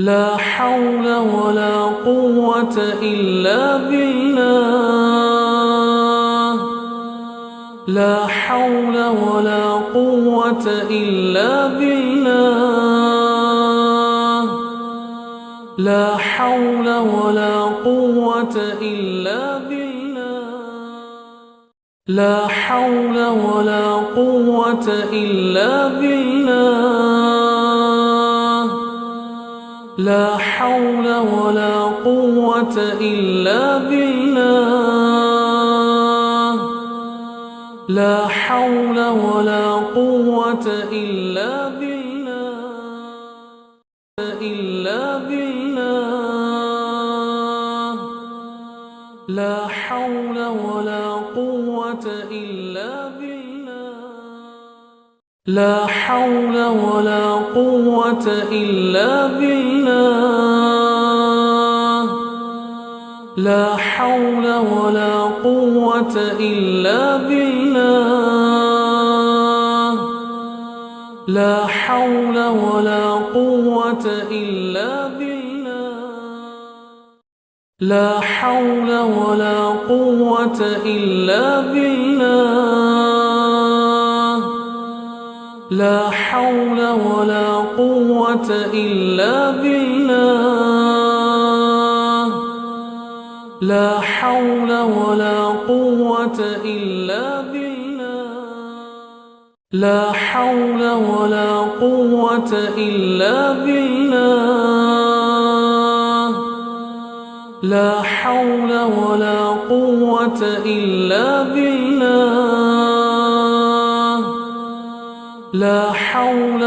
لا حول ولا قوة إلا بالله. لا حول ولا قوة إلا بالله. لا حول ولا قوة إلا بالله. لا حول ولا قوة إلا بالله. لا حول ولا قوة إلا بالله. لا حول ولا قوة إلا بالله. إلا بالله. لا حول ولا قوة إلا بالله. لا حول ولا قوة إلا بالله. لا حول ولا قوة إلا بالله. لا حول ولا قوة إلا بالله. لا حول ولا قوة إلا بالله. لا حول ولا قوة إلا بالله. لا حول ولا قوة إلا بالله. لا حول ولا قوة إلا بالله. لا حول ولا قوة إلا بالله. لا حول